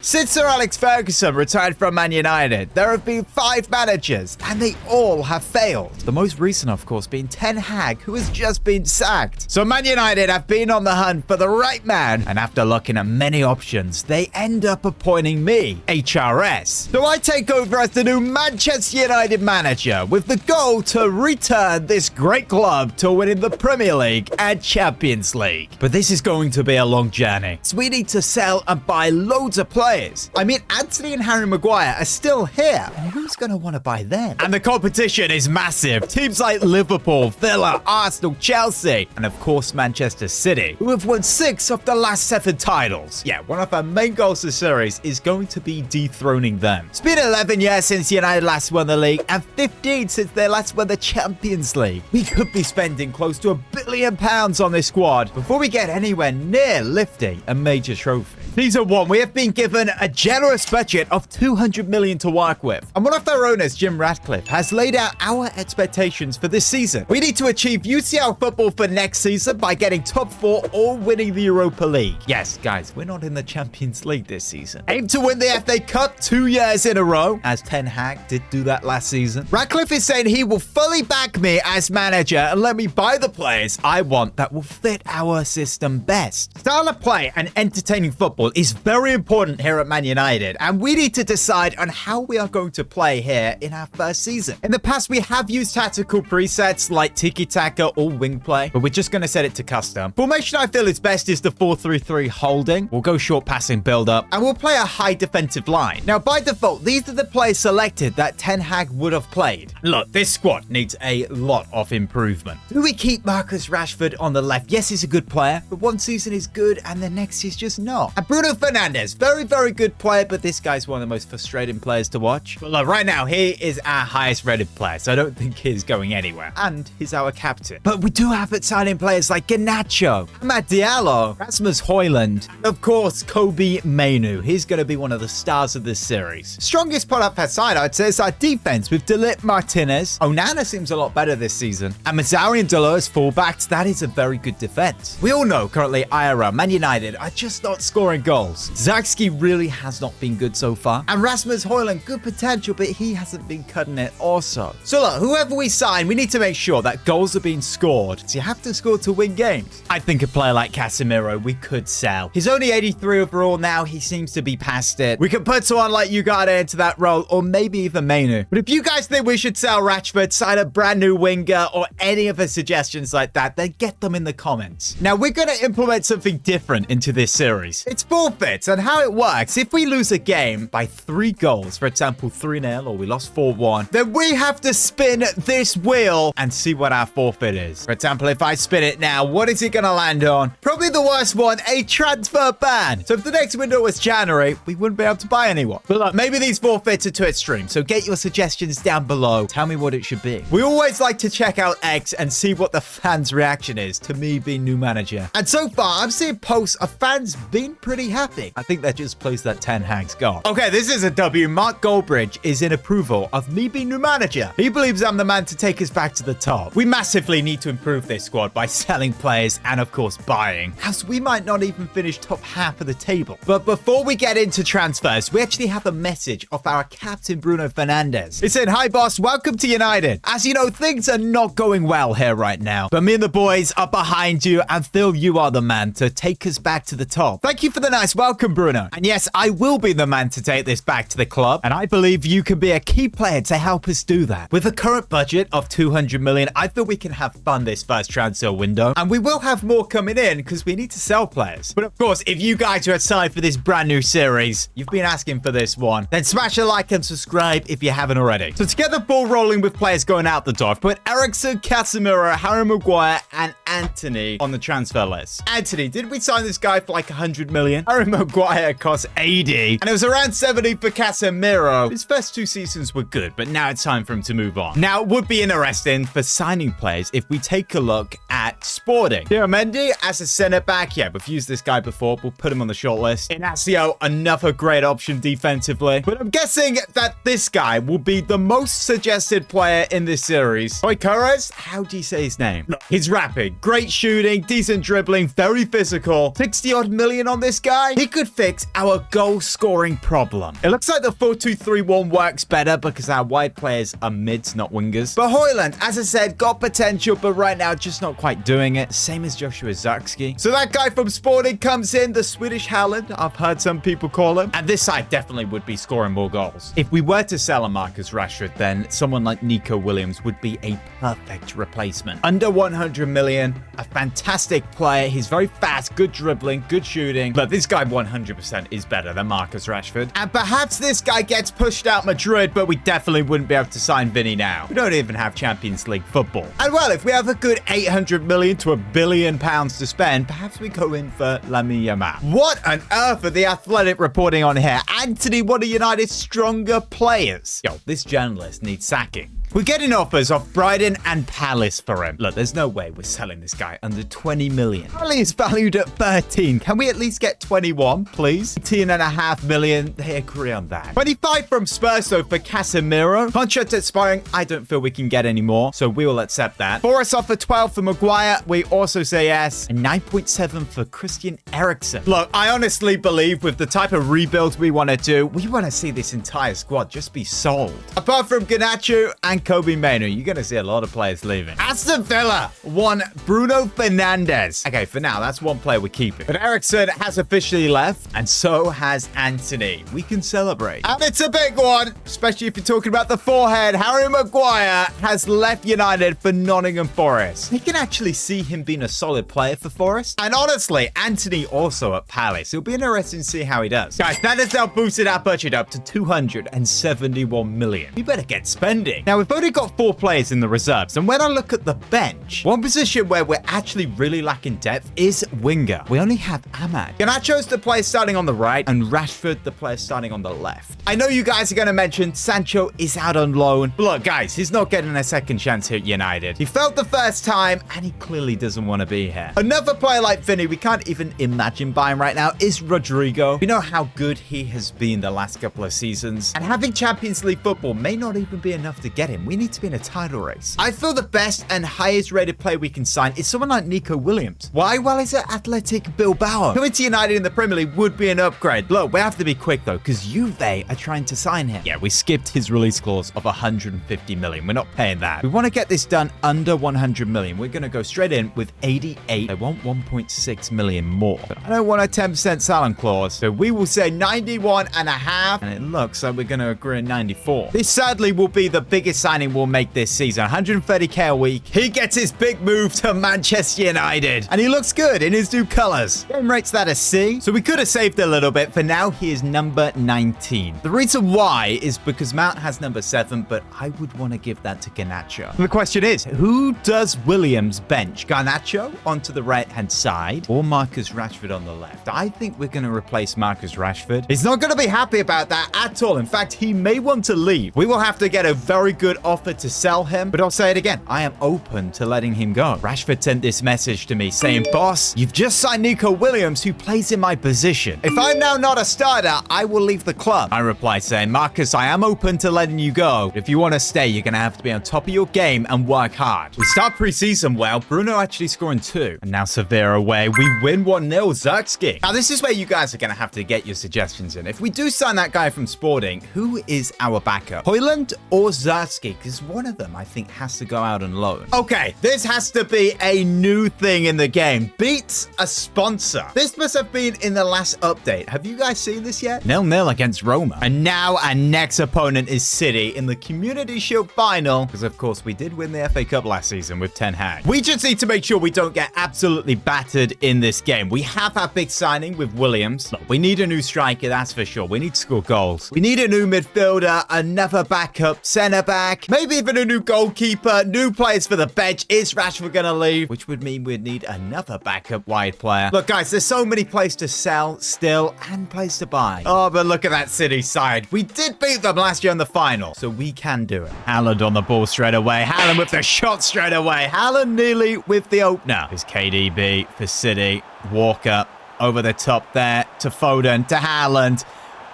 Since Sir Alex Ferguson retired from Man United, there have been 5 managers, and they all have failed. The most recent, of course, being Ten Hag, who has just been sacked. So Man United have been on the hunt for the right man, and after looking at many options, they end up appointing me, HRS. So I take over as the new Manchester United manager, with the goal to return this great club to winning the Premier League and Champions League. But this is going to be a long journey, so we need to sell and buy loads of players. I mean, Anthony and Harry Maguire are still here, and who's going to want to buy them? And the competition is massive. Teams like Liverpool, Villa, Arsenal, Chelsea, and of course Manchester City, who have won 6 of the last 7 titles. Yeah, one of our main goals of the series is going to be dethroning them. It's been 11 years since United last won the league, and 15 since they last won the Champions League. We could be spending close to £1 billion on this squad before we get anywhere near lifting a major trophy. Season 1, we have been given a generous budget of $200 million to work with. And one of their owners, Jim Ratcliffe, has laid out our expectations for this season. We need to achieve UCL football for next season by getting top 4 or winning the Europa League. Yes, guys, we're not in the Champions League this season. Aim to win the FA Cup 2 years in a row, as Ten Hag did do that last season. Ratcliffe is saying he will fully back me as manager and let me buy the players I want that will fit our system best. Style of play and entertaining football is very important here at Man United, and we need to decide on how we are going to play here in our first season. In the past, we have used tactical presets like tiki-taka or wing play, but we're just going to set it to custom. Formation I feel is best is the 4-3-3 holding. We'll go short passing build-up, and we'll play a high defensive line. Now, by default, these are the players selected that Ten Hag would have played. Look, this squad needs a lot of improvement. Do we keep Marcus Rashford on the left? Yes, he's a good player, but one season is good, and the next is just not. And Bruno Fernandes, very, very good player, but this guy's one of the most frustrating players to watch. But look, right now, he is our highest rated player, so I don't think he's going anywhere. And he's our captain. But we do have it signing players like Garnacho, Amad Diallo, Rasmus Højlund, and of course, Kobe Mainoo. He's going to be one of the stars of this series. Strongest part of our side, I'd say, is our defense with Delip Martinez. Onana seems a lot better this season. And Mazzari and Delors fullbacks, that is a very good defense. We all know currently IRL, Man United are just not scoring goals. Zagski really has not been good so far. And Rasmus Højlund, good potential, but he hasn't been cutting it also. So look, whoever we sign, we need to make sure that goals are being scored. So you have to score to win games. I think a player like Casemiro, we could sell. He's only 83 overall now. He seems to be past it. We could put someone like Ugarte into that role, or maybe even Mainoo. But if you guys think we should sell Rashford, sign a brand new winger, or any other suggestions like that, then get them in the comments. Now, we're going to implement something different into this series. It's forfeits, and how it works, if we lose a game by 3 goals, for example 3-0, or we lost 4-1, then we have to spin this wheel and see what our forfeit is. For example, if I spin it now, what is it going to land on? Probably the worst one, a transfer ban. So if the next window was January, we wouldn't be able to buy anyone. But look, maybe these forfeits are too extreme, so get your suggestions down below. Tell me what it should be. We always like to check out X and see what the fans' reaction is to me being new manager. And so far, I'm seeing posts of fans being pretty happy. I think they're just pleased that Ten Hag's gone. Okay, this is a W. Mark Goldbridge is in approval of me being new manager. He believes I'm the man to take us back to the top. We massively need to improve this squad by selling players and, of course, buying. Else we might not even finish top half of the table. But before we get into transfers, we actually have a message of our captain, Bruno Fernandes. It said, "Hi, boss. Welcome to United. As you know, things are not going well here right now. But me and the boys are behind you and feel you are the man to take us back to the top. Thank you for the nice welcome, Bruno. And yes, I will be the man to take this back to the club. And I believe you can be a key player to help us do that. With a current budget of 200 million, I feel we can have fun this first transfer window. And we will have more coming in because we need to sell players. But of course, if you guys are excited for this brand new series, you've been asking for this one, then smash a like and subscribe if you haven't already. So to get the ball rolling with players going out the door, I've put Eriksen, Casemiro, Harry Maguire, and Anthony on the transfer list. Anthony, did we sign this guy for like 100 million? Harry Maguire cost 80, and it was around 70 for Casemiro. His first 2 seasons were good, but now it's time for him to move on. Now, it would be interesting for signing players if we take a look at Sporting. Mendy as a centre-back. Yeah, we've used this guy before. We'll put him on the shortlist. Inacio, another great option defensively. But I'm guessing that this guy will be the most suggested player in this series. Oikores, how do you say his name? No. He's rapid, great shooting, decent dribbling, very physical. 60-odd million on this guy. guy, he could fix our goal scoring problem. It looks like the 4-2-3-1 works better because our wide players are mids, not wingers. But Højlund, as I said, got potential, but right now just not quite doing it. Same as Joshua Zirkzee. So that guy from Sporting comes in, the Swedish Haaland, I've heard some people call him. And this side definitely would be scoring more goals. If we were to sell a Marcus Rashford, then someone like Nico Williams would be a perfect replacement. Under 100 million, a fantastic player. He's very fast, good dribbling, good shooting. But this guy 100% is better than Marcus Rashford. And perhaps this guy gets pushed out Madrid, but we definitely wouldn't be able to sign Vinny now. We don't even have Champions League football. And well, if we have a good 800 million to £1 billion to spend, perhaps we go in for Lamine Yamal. What on earth are the Athletic reporting on here? Anthony, one of United's stronger players. Yo, this journalist needs sacking. We're getting offers off Brighton and Palace for him. Look, there's no way we're selling this guy under 20 million. Apparently it's valued at 13. Can we at least get 21, please? 18.5 million. They agree on that. 25 from Spurs, though, for Casemiro. Contract expiring. I don't feel we can get any more, so we will accept that. Forest offer 12 for Maguire. We also say yes. And 9.7 for Christian Eriksen. Look, I honestly believe with the type of rebuild we want to do, we want to see this entire squad just be sold. Apart from Garnacho and Kobe Mainoo, you're going to see a lot of players leaving. Aston Villa won Bruno Fernandes. Okay, for now, that's one player we're keeping. But Eriksen has officially left, and so has Anthony. We can celebrate. And it's a big one, especially if you're talking about the forehead. Harry Maguire has left United for Nottingham Forest. You can actually see him being a solid player for Forest. And honestly, Anthony also at Palace. It'll be interesting to see how he does. Guys, that has now boosted our budget up to 271 million. We better get spending. Now, we've only got 4 players in the reserves, and when I look at the bench, one position where we're actually really lacking depth is winger. We only have Ahmad. Garnacho's the player starting on the right, and Rashford the player starting on the left. I know you guys are going to mention Sancho is out on loan, but look, guys, he's not getting a second chance here at United. He felt the first time, and he clearly doesn't want to be here. Another player like Vinny, we can't even imagine buying right now, is Rodrigo. We know how good he has been the last couple of seasons, and having Champions League football may not even be enough to get him. We need to be in a title race. I feel the best and highest rated player we can sign is someone like Nico Williams. Why? Well, he's at Athletic Bilbao. Coming to United in the Premier League would be an upgrade. Look, we have to be quick though, because Juve are trying to sign him. Yeah, we skipped his release clause of 150 million. We're not paying that. We want to get this done under 100 million. We're going to go straight in with 88. I want 1.6 million more. But I don't want a 10% sign clause, so we will say 91.5, and it looks like we're going to agree on 94. This sadly will be the biggest signing we'll make this season. 130k a week. He gets his big move to Manchester United, and he looks good in his new colors. Game rates that a C, so we could have saved a little bit. For now, he is number 19. The reason why is because Mount has number 7, but I would want to give that to Garnacho. The question is, who does Williams bench? Garnacho onto the right-hand side or Marcus Rashford on the left? I think we're going to replace Marcus Rashford. He's not going to be happy about that at all. In fact, he may want to leave. We will have to get a very good offer to sell him, but I'll say it again. I am open to letting him go. Rashford sent this message to me saying, boss, you've just signed Nico Williams, who plays in my position. If I'm now not a starter, I will leave the club. I reply saying, Marcus, I am open to letting you go. If you want to stay, you're going to have to be on top of your game and work hard. We start preseason well. Bruno actually scoring 2. And now Sevilla away. We win 1-0. Zirkzee. Now, this is where you guys are going to have to get your suggestions in. If we do sign that guy from Sporting, who is our backup? Højlund or Zirkzee? Because one of them, I think, has to go out on loan. Okay, this has to be a new thing in the game. Beat a sponsor. This must have been in the last update. Have you guys seen this yet? 0-0 against Roma. And now our next opponent is City in the Community Shield final. Because, of course, we did win the FA Cup last season with Ten Hag. We just need to make sure we don't get absolutely battered in this game. We have our big signing with Williams. Look, we need a new striker, that's for sure. We need to score goals. We need a new midfielder, another backup centre back, maybe even a new goalkeeper, new players for the bench. Is Rashford going to leave? Which would mean we'd need another backup wide player. Look, guys, there's so many players to sell still and players to buy. Oh, but look at that City side. We did beat them last year in the final, so we can do it. Haaland on the ball straight away. Haaland with the shot straight away. Haaland nearly with the opener. It's KDB for City. Walker over the top there to Foden, to Haaland.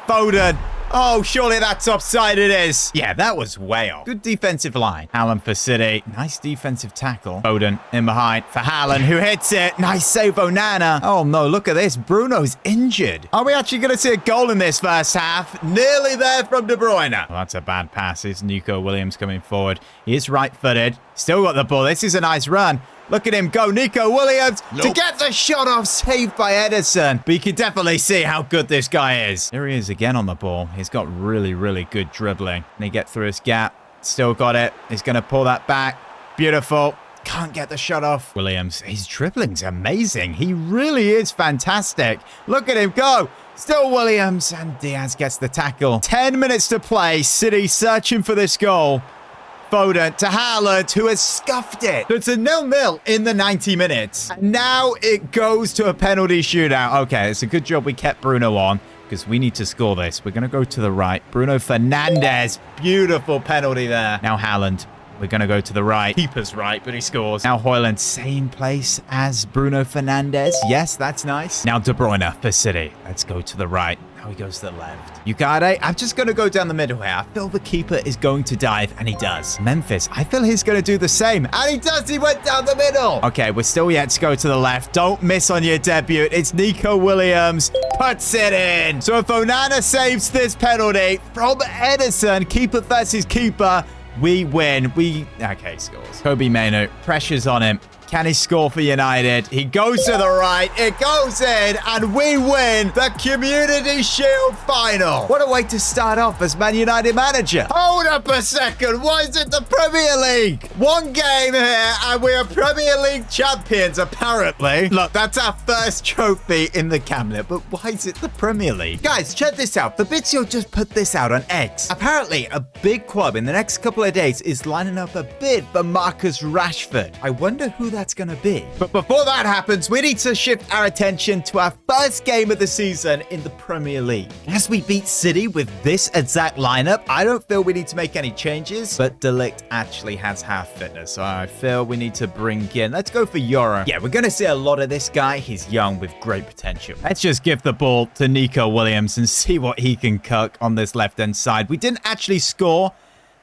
Foden Oh, surely that's offside it is. Yeah, that was way off. Good defensive line. Haaland for City. Nice defensive tackle. Foden in behind for Haaland, who hits it. Nice save, Onana. Oh, no, look at this. Bruno's injured. Are we actually going to see a goal in this first half? Nearly there from De Bruyne. Well, that's a bad pass. It's Nico Williams coming forward. He is right-footed. Still got the ball. This is a nice run. Look at him go, Nico Williams, to get the shot off, saved by Ederson. But you can definitely see how good this guy is. Here he is again on the ball. He's got really, really good dribbling. And he get through his gap. Still got it. He's going to pull that back. Beautiful. Can't get the shot off. Williams, his dribbling's amazing. He really is fantastic. Look at him go. Still Williams, and Diaz gets the tackle. 10 minutes to play. City searching for this goal. Foden to Haaland, who has scuffed it. So it's a 0-0 in the 90 minutes. And now it goes to a penalty shootout. Okay, it's a good job we kept Bruno on because we need to score this. We're going to go to the right. Bruno Fernandes. Beautiful penalty there. Now Haaland. We're going to go to the right. Keeper's right, but he scores. Now Højlund, same place as Bruno Fernandes. Yes, that's nice. Now De Bruyne for City. Let's go to the right. Now he goes to the left. Ugarte, I'm just going to go down the middle here. I feel the keeper is going to dive, and he does. Memphis, I feel he's going to do the same. And he does. He went down the middle. Okay, we're still yet to go to the left. Don't miss on your debut. It's Nico Williams. Puts it in. So if Onana saves this penalty from Ederson, keeper versus keeper, we win. Okay, scores. Kobe Mainoo, pressure's on him. Can he score for United? He goes to the right. It goes in, and we win the Community Shield final. What a way to start off as Man United manager. Hold up a second. Why is it the Premier League? One game here, and we are Premier League champions, apparently. Look, that's our first trophy in the cabinet, but why is it the Premier League? Guys, check this out. Fabrizio just put this out on X. Apparently, a big club in the next couple of days is lining up a bid for Marcus Rashford. I wonder who that's going to be. But before that happens, we need to shift our attention to our first game of the season in the Premier League. As we beat City with this exact lineup, I don't feel we need to make any changes, but De Ligt actually has half fitness, so I feel we need to bring in, let's go for Euro. Yeah, we're going to see a lot of this guy. He's young with great potential. Let's just give the ball to Nico Williams and see what he can cook on this left-hand side. We didn't actually score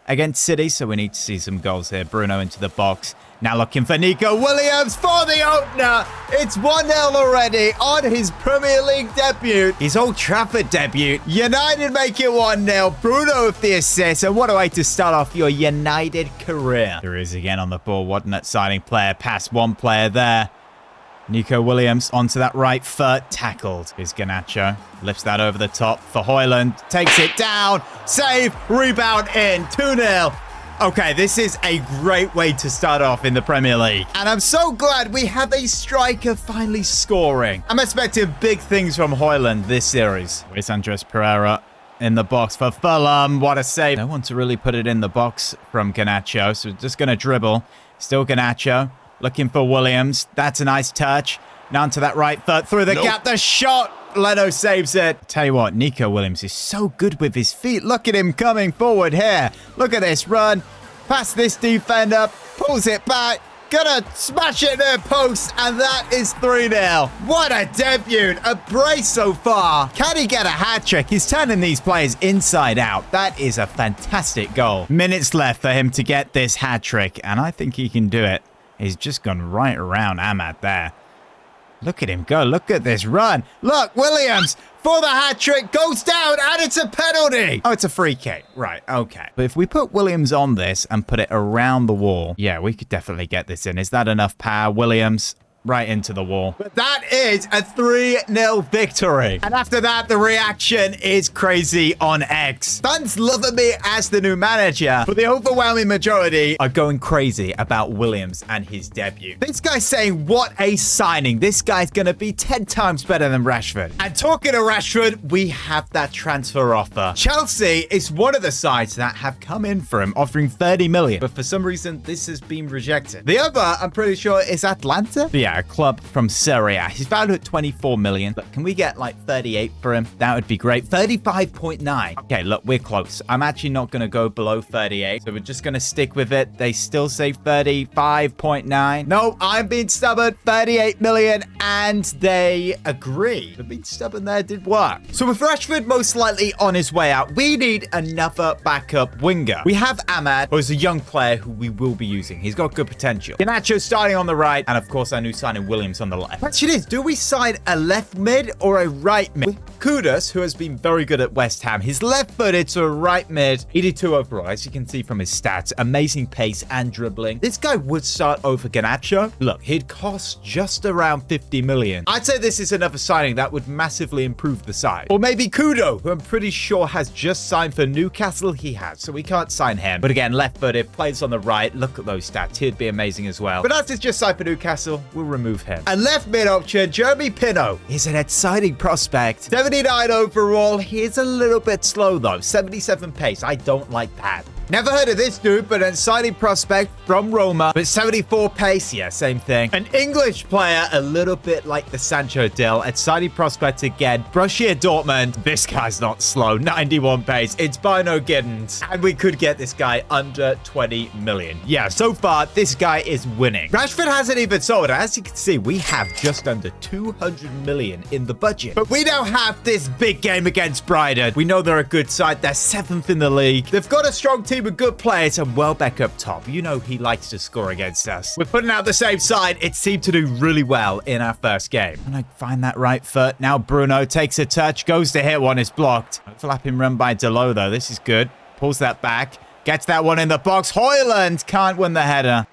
against City, so we need to see some goals here. Bruno into the box. Now looking for Nico Williams for the opener. It's 1-0 already on his Premier League debut. His Old Trafford debut. United make it 1-0. Bruno with the assist. And what a way to start off your United career. There is again on the ball. What an exciting player. Past one player there. Nico Williams onto that right foot. Tackled. Here's Garnacho. Lifts that over the top for Højlund. Takes it down. Save. Rebound in. 2-0. Okay, this is a great way to start off in the Premier League. And I'm so glad we have a striker finally scoring. I'm expecting big things from Højlund this series. Where's Andres Pereira in the box for Fulham? What a save. No one to really put it in the box from Garnacho, so just going to dribble. Still Garnacho. Looking for Williams. That's a nice touch. Now onto that right foot. Through the gap. The shot. Leno saves it. Tell you what, Nico Williams is so good with his feet. Look at him coming forward here. Look at this run. Past this defender. Pulls it back. Gonna smash it near post. And that is 3-0. What a debut. A brace so far. Can he get a hat-trick? He's turning these players inside out. That is a fantastic goal. Minutes left for him to get this hat-trick. And I think he can do it. He's just gone right around Ahmad there. Look at him go. Look at this run. Look, Williams for the hat-trick goes down, and it's a penalty. Oh, it's a free kick. Right, okay. But if we put Williams on this and put it around the wall, yeah, we could definitely get this in. Is that enough power? Williams right into the wall. But that is a 3-0 victory. And after that, the reaction is crazy on X. Fans loving me as the new manager, but the overwhelming majority are going crazy about Williams and his debut. This guy's saying, what a signing. This guy's going to be 10 times better than Rashford. And talking to Rashford, we have that transfer offer. Chelsea is one of the sides that have come in for him, offering 30 million. But for some reason, this has been rejected. The other, I'm pretty sure, is Atlanta. But yeah, Yeah, a club from Serie A. He's valued at 24 million, but can we get like 38 for him? That would be great. 35.9. Okay, look, we're close. I'm actually not going to go below 38, so we're just going to stick with it. They still say 35.9. No, I'm being stubborn. 38 million, and they agree. The being stubborn there did work. So with Rashford most likely on his way out, we need another backup winger. We have Ahmad, who's a young player who we will be using. He's got good potential. Garnacho starting on the right, and of course our new signing Williams on the left. Question is, do we sign a left mid or a right mid? With Kudus, who has been very good at West Ham, he's left-footed, so a right mid, 82 overall, as you can see from his stats. Amazing pace and dribbling. This guy would start over Garnacho. Look, he'd cost just around 50 million. I'd say this is another signing that would massively improve the side. Or maybe Kudo, who I'm pretty sure has just signed for Newcastle. He has, so we can't sign him. But again, left-footed, plays on the right. Look at those stats. He'd be amazing as well. But as it's just signed for Newcastle, we'll remove him. A left mid option, Jeremy Pino. He's an exciting prospect. 79 overall. He is a little bit slow though. 77 pace. I don't like that. Never heard of this dude, but an exciting prospect from Roma. But 74 pace, yeah, same thing. An English player, a little bit like the Sancho deal. Exciting prospect again. Borussia Dortmund. This guy's not slow. 91 pace. It's by no Giddens. And we could get this guy under 20 million. Yeah, so far, this guy is winning. Rashford hasn't even sold. As you can see, we have just under 200 million in the budget. But we now have this big game against Brighton. We know they're a good side. They're 7th in the league. They've got a strong team with good players and Welbeck up top. You know he likes to score against us. We're putting out the same side. It seemed to do really well in our first game. And I find that right foot. Now Bruno takes a touch, goes to hit one, is blocked. Overlapping run by Delo though. This is good. Pulls that back. Gets that one in the box. Højlund can't win the header.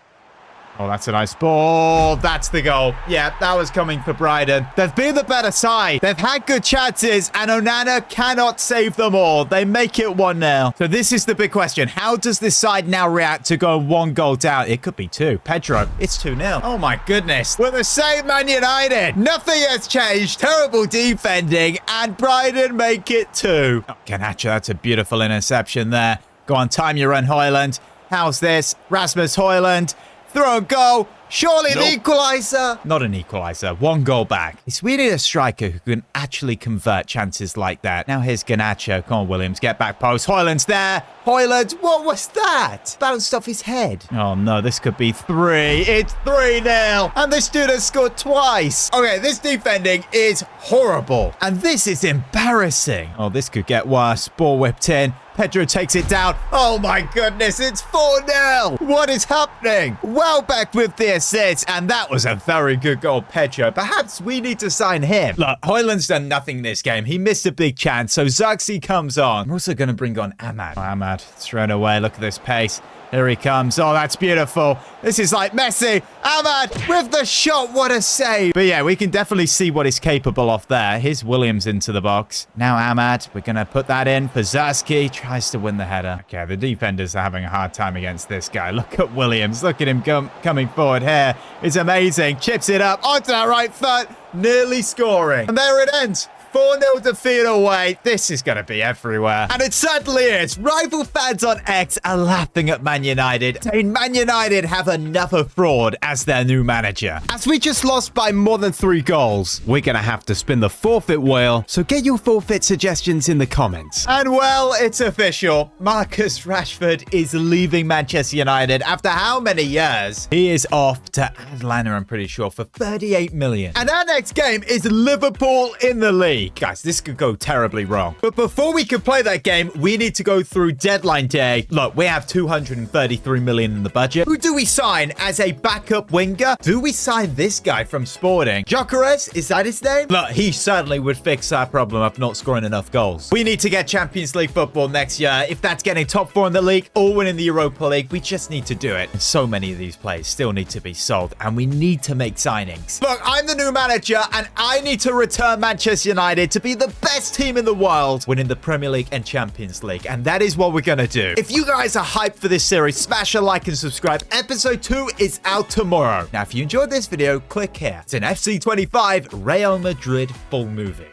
Oh, that's a nice ball. That's the goal. Yeah, that was coming for Brighton. They've been the better side. They've had good chances, and Onana cannot save them all. They make it 1-0. So this is the big question. How does this side now react to going 1 goal down? It could be 2. Pedro, it's 2-0. Oh, my goodness. We're the same Man United. Nothing has changed. Terrible defending, and Brighton make it 2. Oh, Garnacho, that's a beautiful interception there. Go on, time your run, Højlund. How's this? Rasmus Højlund. Throw and go. Surely an equalizer. Not an equalizer. 1 goal back. It's really a striker who can actually convert chances like that. Now here's Garnacho. Come on, Williams. Get back post. Højlund's there. Højlund. What was that? Bounced off his head. Oh, no. This could be 3. It's 3-0. And this dude has scored twice. Okay, this defending is horrible. And this is embarrassing. Oh, this could get worse. Ball whipped in. Pedro takes it down. Oh my goodness, it's 4-0. What is happening? Welbeck with the assist, and that was a very good goal, Pedro. Perhaps we need to sign him. Look, Højlund's done nothing this game. He missed a big chance, so Zirkzee comes on. We're also going to bring on Ahmad. Oh, Ahmad, thrown away. Look at this pace. Here he comes. Oh, that's beautiful. This is like Messi. Ahmad with the shot. What a save. But yeah, we can definitely see what he's capable of there. Here's Williams into the box. Now Ahmad. We're going to put that in for Zirkzee. Tries to win the header. Okay, the defenders are having a hard time against this guy. Look at Williams. Look at him coming forward here. It's amazing. Chips it up onto that right foot. Nearly scoring. And there it ends. 4-0 defeat away. This is going to be everywhere. And it certainly is. Rival fans on X are laughing at Man United, saying Man United have another fraud as their new manager. As we just lost by more than 3 goals, we're going to have to spin the forfeit wheel. So get your forfeit suggestions in the comments. And well, it's official. Marcus Rashford is leaving Manchester United after how many years? He is off to Atlanta, I'm pretty sure, for 38 million. And our next game is Liverpool in the league. Guys, this could go terribly wrong. But before we can play that game, we need to go through deadline day. Look, we have 233 million in the budget. Who do we sign as a backup winger? Do we sign this guy from Sporting? Gyökeres, is that his name? Look, he certainly would fix our problem of not scoring enough goals. We need to get Champions League football next year. If that's getting top 4 in the league or winning the Europa League, we just need to do it. And so many of these players still need to be sold, and we need to make signings. Look, I'm the new manager, and I need to return Manchester United to be the best team in the world, winning the Premier League and Champions League. And that is what we're going to do. If you guys are hyped for this series, smash a like and subscribe. Episode 2 is out tomorrow. Now, if you enjoyed this video, click here. It's an FC25 Real Madrid full movie.